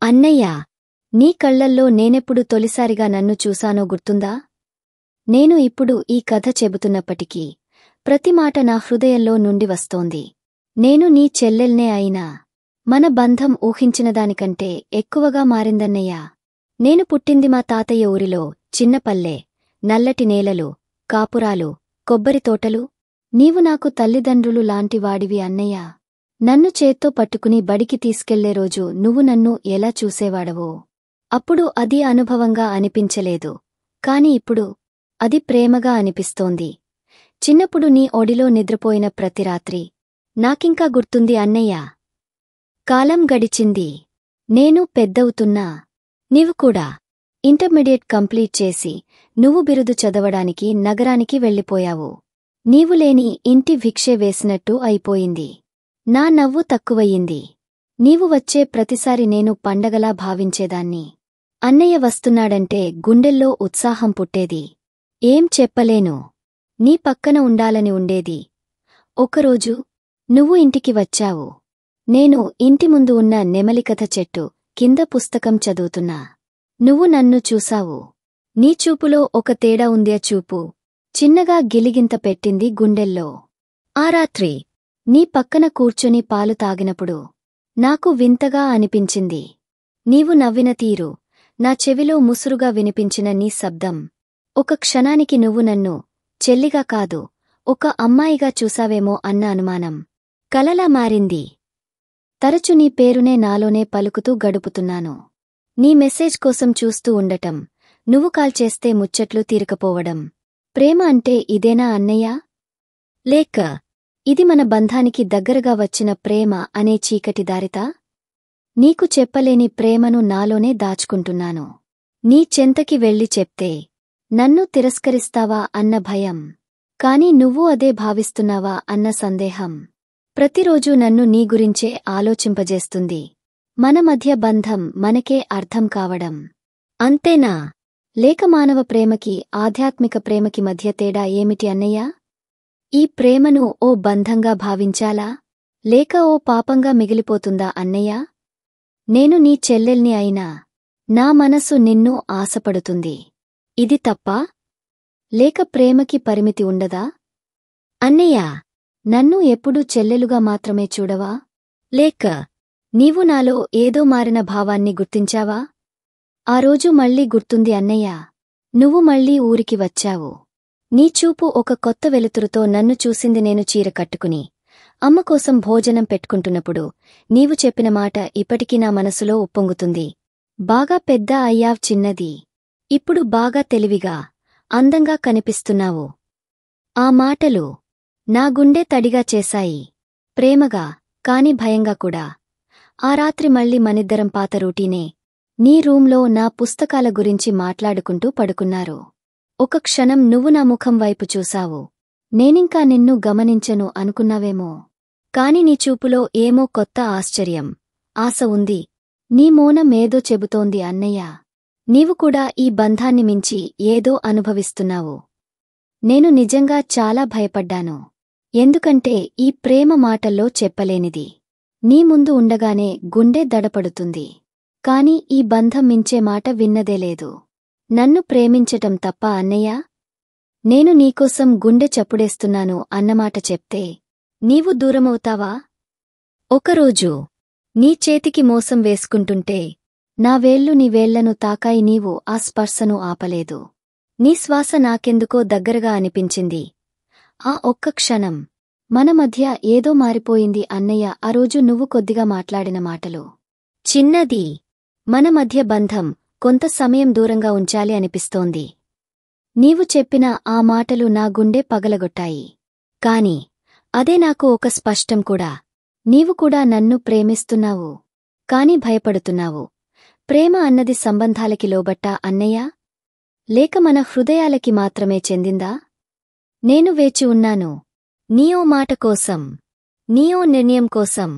అన్నయ్యా, నీ కళ్లల్లో నేనెప్పుడు తొలిసారిగా నన్ను చూశానో గుర్తుందా? నేను ఇప్పుడు ఈ కథ చెబుతున్నప్పటికీ ప్రతి మాట నా హృదయంలో నుండి వస్తోంది. నేను నీ చెల్లెల్నే అయినా మన బంధం ఊహించినదానికంటే ఎక్కువగా మారిందన్నయ్యా. నేను పుట్టింది మా తాతయ్య ఊరిలో, చిన్నపల్లె, నల్లటి నేలలు, కాపురాలు, కొబ్బరితోటలు. నీవు నాకు తల్లిదండ్రులు లాంటివాడివి అన్నయ్యా. నన్ను చేత్తో పట్టుకుని బడికి తీసుకెళ్లే రోజు నువ్వు నన్ను ఎలా చూసేవాడవో అప్పుడు అది అనుభవంగా అనిపించలేదు, కాని ఇప్పుడు అది ప్రేమగా అనిపిస్తోంది. చిన్నప్పుడు నీ ఒడిలో నిద్రపోయిన ప్రతి రాత్రి నాకింకా గుర్తుంది అన్నయ్యా. కాలం గడిచింది. నేను పెద్దవుతున్నా. నీవు కూడా ఇంటర్మీడియట్ కంప్లీట్ చేసి నువ్వు బిరుదు చదవడానికి నగరానికి వెళ్ళిపోయావు. నీవు లేని ఇంటి భిక్షే వేసినట్టు అయిపోయింది. నా నవ్వు తక్కువయ్యింది. నీవు వచ్చే ప్రతిసారి నేను పండగలా భావించేదాన్ని. అన్నయ్య వస్తున్నాడంటే గుండెల్లో ఉత్సాహం పుట్టేది. ఏం చెప్పలేను. నీ పక్కన ఉండాలని ఉండేది. ఒకరోజు నువ్వు ఇంటికి వచ్చావు. నేను ఇంటి ముందు ఉన్న నెమలికథ చెట్టు కింద పుస్తకం చదువుతున్నా. నువ్వు నన్ను చూశావు. నీ చూపులో ఒక తేడా ఉందే. చూపు చిన్నగా గిలిగింత పెట్టింది గుండెల్లో. ఆ రాత్రి నీ పక్కన కూర్చొని పాలు తాగినప్పుడు నాకు వింతగా అనిపించింది. నీవు నవ్విన తీరు, నా చెవిలో ముసురుగా వినిపించిన నీ శబ్దం. ఒక క్షణానికి నువ్వు నన్ను చెల్లిగా కాదు, ఒక అమ్మాయిగా చూసావేమో అన్న అనుమానం కలలా మారింది. తరచు నీ పేరునే నాలోనే పలుకుతూ గడుపుతున్నాను. నీ మెసేజ్ కోసం చూస్తూ ఉండటం, నువ్వు కాల్ చేస్తే ముచ్చట్లు తీరకపోవడం. ప్రేమ అంటే ఇదేనా అన్నయ్యా? లేక ఇది మన బంధానికి దగ్గరగా వచ్చిన ప్రేమ అనే చీకటి దారితా? నీకు చెప్పలేని ప్రేమను నాలోనే దాచుకుంటున్నాను. నీ చెంతకి వెళ్ళి చెప్తే నన్ను తిరస్కరిస్తావా అన్న భయం, కాని నువ్వు అదే భావిస్తున్నావా అన్న సందేహం ప్రతిరోజూ నన్ను నీ గురించే ఆలోచింపజేస్తుంది. మన మధ్య బంధం మనకే అర్థం కావడం అంతేనా? లేక మానవ ప్రేమకి ఆధ్యాత్మిక ప్రేమకి మధ్య తేడా ఏమిటి అన్నయ్యా? ఈ ప్రేమను ఓ బంధంగా భావించాలా, లేక ఓ పాపంగా మిగిలిపోతుందా అన్నయ్యా? నేను నీ చెల్లెల్ని అయినా నా మనసు నిన్ను ఆశపడుతుంది. ఇది తప్పా? లేక ప్రేమకి పరిమితి ఉండదా? అన్నయ్యా, నన్ను ఎప్పుడూ చెల్లెలుగా మాత్రమే చూడవా? లేక నీవు నాలో ఏదో మారిన భావాన్ని గుర్తించావా? ఆ రోజు మళ్ళీ గుర్తుంది అన్నయ్యా. నువ్వు మళ్ళీ ఊరికి వచ్చావు. నీ చూపు ఒక కొత్త వెలుతురుతో నన్ను చూసింది. నేను చీర కట్టుకుని అమ్మ కోసం భోజనం పెట్టుకుంటున్నప్పుడు నీవు చెప్పిన మాట ఇప్పటికీ నా మనసులో ఉప్పొంగుతుంది. బాగా పెద్ద అయ్యావ్ చిన్నది. ఇప్పుడు బాగా తెలివిగా, అందంగా కనిపిస్తున్నావు. ఆ మాటలు నా గుండె తడిగా చేశాయి. ప్రేమగా, కాని భయంగా కూడా. ఆ రాత్రి మళ్ళీ మనిద్దరం పాత రూటీనే. నీ రూంలో నా పుస్తకాల గురించి మాట్లాడుకుంటూ పడుకున్నారు. ఒక క్షణం నువ్వు నా ముఖం వైపు చూశావు. నేనింకా నిన్ను గమనించను అనుకున్నావేమో, కాని నీ చూపులో ఏమో కొత్త ఆశ్చర్యం, ఆశ ఉంది. నీ మౌనం ఏదో చెబుతోంది అన్నయ్యా. నీవు కూడా ఈ బంధాన్ని మించి ఏదో అనుభవిస్తున్నావు. నేను నిజంగా చాలా భయపడ్డాను. ఎందుకంటే ఈ ప్రేమ మాటల్లో చెప్పలేనిది. నీ ముందు ఉండగానే గుండె దడపడుతుంది. కాని ఈ బంధం మించే మాట విన్నదేలేదు. నన్ను ప్రేమించటం తప్ప అన్నయ్యా? నేను నీకోసం గుండె చప్పుడేస్తున్నాను అన్నమాట చెప్తే నీవు దూరమవుతావా? ఒకరోజు నీ చేతికి మోసం వేసుకుంటుంటే నా వేళ్లు నీ వేళ్లను తాకాయి. నీవు ఆ స్పర్శను ఆపలేదు. నీ శ్వాస నాకెందుకో దగ్గరగా అనిపించింది. ఆ ఒక్క క్షణం మన మధ్య ఏదో మారిపోయింది అన్నయ్య. ఆ రోజు నువ్వు కొద్దిగా మాట్లాడిన మాటలు చిన్నది. మన మధ్య బంధం కొంత సమయం దూరంగా ఉంచాలి అనిపిస్తోంది. నీవు చెప్పిన ఆ మాటలు నా గుండె పగలగొట్టాయి. కాని అదే నాకు ఒక స్పష్టం కూడా. నీవు కూడా నన్ను ప్రేమిస్తున్నావు, కాని భయపడుతున్నావు. ప్రేమ అన్నది సంబంధాలకి లోబట్టా అన్నయ్యా? లేక మన హృదయాలకి మాత్రమే చెందిందా? నేను వేచి ఉన్నాను. నీయో మాట కోసం, నీయో నిర్ణయం కోసం.